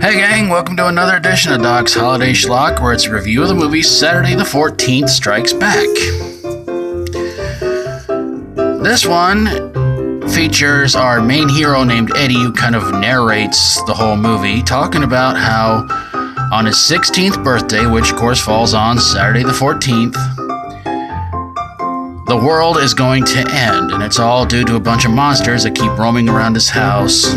Hey gang, welcome to another edition of Doc's Holiday Schlock, where it's a review of the movie Saturday the 14th Strikes Back. This one features our main hero named Eddie, who kind of narrates the whole movie, talking about how on his 16th birthday, which of course falls on Saturday the 14th, the world is going to end, and it's all due to a bunch of monsters that keep roaming around his house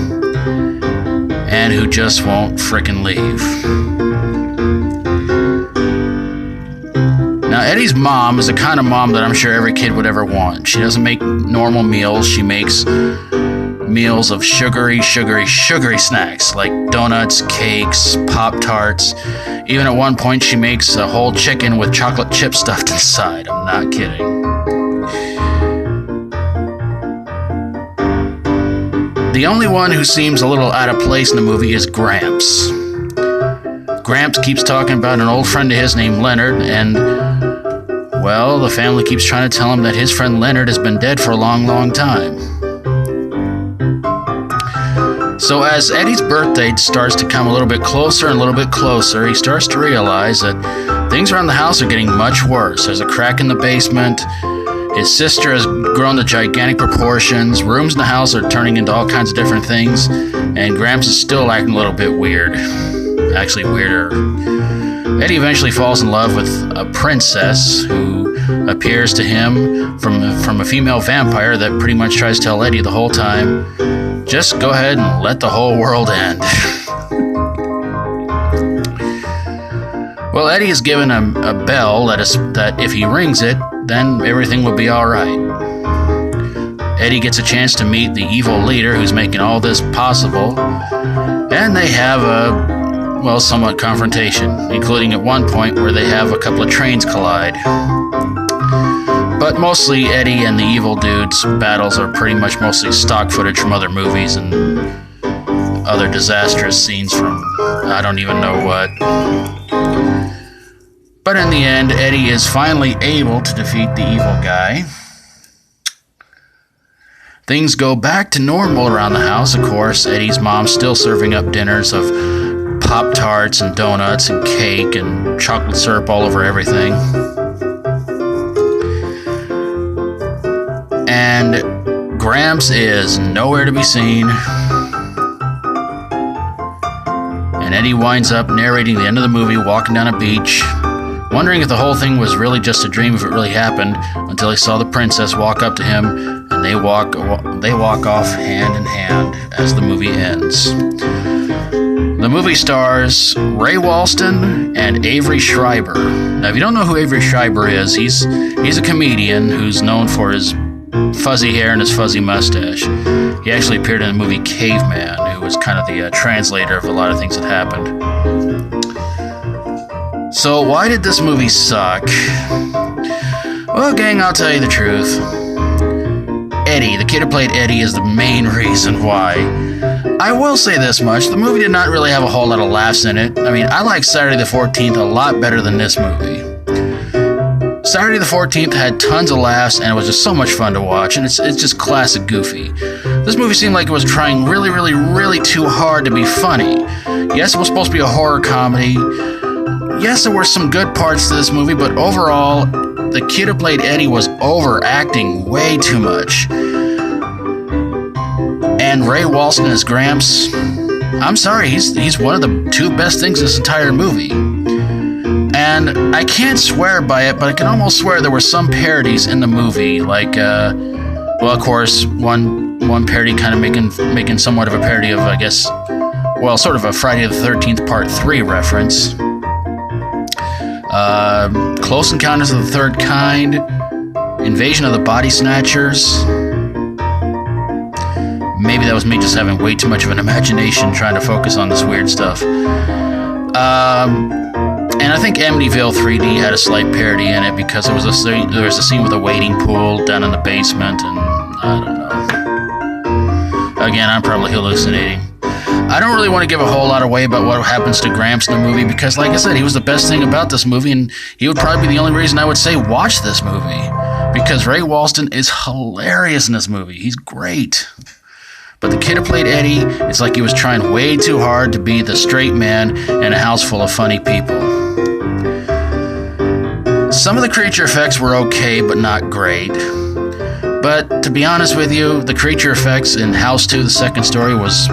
and who just won't frickin' leave. Now, Eddie's mom is the kind of mom that I'm sure every kid would ever want. She doesn't make normal meals. She makes meals of sugary snacks like donuts, cakes, Pop-Tarts. Even at one point, she makes a whole chicken with chocolate chips stuffed inside. I'm not kidding. The only one who seems a little out of place in the movie is Gramps. Gramps keeps talking about an old friend of his named Leonard, and, well, the family keeps trying to tell him that his friend Leonard has been dead for a long, long time. So as Eddie's birthday starts to come a little bit closer and a little bit closer, he starts to realize that things around the house are getting much worse. There's a crack in the basement. His sister has grown to gigantic proportions. Rooms in the house are turning into all kinds of different things. And Gramps is still acting a little bit weird. Actually, weirder. Eddie eventually falls in love with a princess who appears to him from a female vampire that pretty much tries to tell Eddie the whole time, just go ahead and let the whole world end. Well, Eddie is given a bell that if he rings it, then everything will be alright. Eddie gets a chance to meet the evil leader who's making all this possible, and they have a, somewhat confrontation, including at one point where they have a couple of trains collide. But mostly Eddie and the evil dude's battles are pretty much mostly stock footage from other movies and other disastrous scenes from I don't even know what. But in the end, Eddie is finally able to defeat the evil guy. Things go back to normal around the house, of course. Eddie's mom's still serving up dinners of Pop-Tarts and donuts and cake and chocolate syrup all over everything. And Gramps is nowhere to be seen. And Eddie winds up narrating the end of the movie, walking down a beach, wondering if the whole thing was really just a dream, if it really happened, until he saw the princess walk up to him, and they walk off hand in hand as the movie ends. The movie stars Ray Walston and Avery Schreiber. Now, if you don't know who Avery Schreiber is, he's a comedian who's known for his fuzzy hair and his fuzzy mustache. He actually appeared in the movie Caveman, who was kind of the translator of a lot of things that happened. So why did this movie suck? Well, gang, I'll tell you the truth. Eddie, the kid who played Eddie, is the main reason why. I will say this much, the movie did not really have a whole lot of laughs in it. I mean, I like Saturday the 14th a lot better than this movie. Saturday the 14th had tons of laughs, and it was just so much fun to watch, and it's just classic goofy. This movie seemed like it was trying really too hard to be funny. Yes, it was supposed to be a horror comedy. Yes, there were some good parts to this movie, but overall, the kid who played Eddie was overacting way too much. And Ray Walston as Gramps, I'm sorry, he's one of the two best things in this entire movie. And I can't swear by it, but I can almost swear there were some parodies in the movie, like, of course, one parody kind of making somewhat of a parody of, I guess, sort of a Friday the 13th Part 3 reference. Close Encounters of the Third Kind, Invasion of the Body Snatchers. Maybe that was me just having way too much of an imagination trying to focus on this weird stuff. And I think Amityville 3D had a slight parody in it because there was a scene with a wading pool down in the basement, and I don't know. Again, I'm probably hallucinating. I don't really want to give a whole lot away about what happens to Gramps in the movie because, like I said, he was the best thing about this movie, and he would probably be the only reason I would say watch this movie because Ray Walston is hilarious in this movie. He's great. But the kid who played Eddie, it's like he was trying way too hard to be the straight man in a house full of funny people. Some of the creature effects were okay, but not great. But to be honest with you, the creature effects in House 2, the second story, was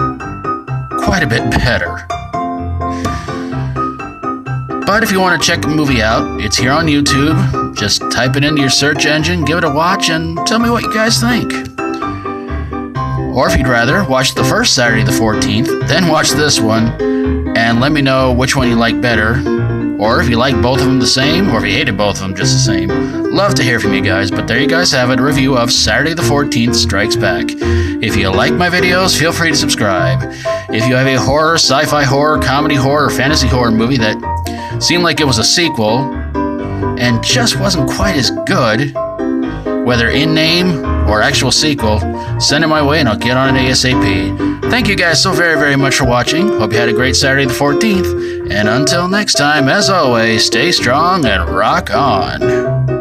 quite a bit better. But if you want to check the movie out, it's here on YouTube. Just type it into your search engine, give it a watch, and tell me what you guys think. Or if you'd rather, watch the first Saturday the 14th, then watch this one, and let me know which one you like better. Or if you like both of them the same, or if you hated both of them just the same. Love to hear from you guys, but there you guys have it, a review of Saturday the 14th Strikes Back. If you like my videos, feel free to subscribe. If you have a horror, sci-fi horror, comedy horror, or fantasy horror movie that seemed like it was a sequel and just wasn't quite as good, whether in name or actual sequel, send it my way and I'll get on it ASAP. Thank you guys so very, very much for watching. Hope you had a great Saturday the 14th. And until next time, as always, stay strong and rock on.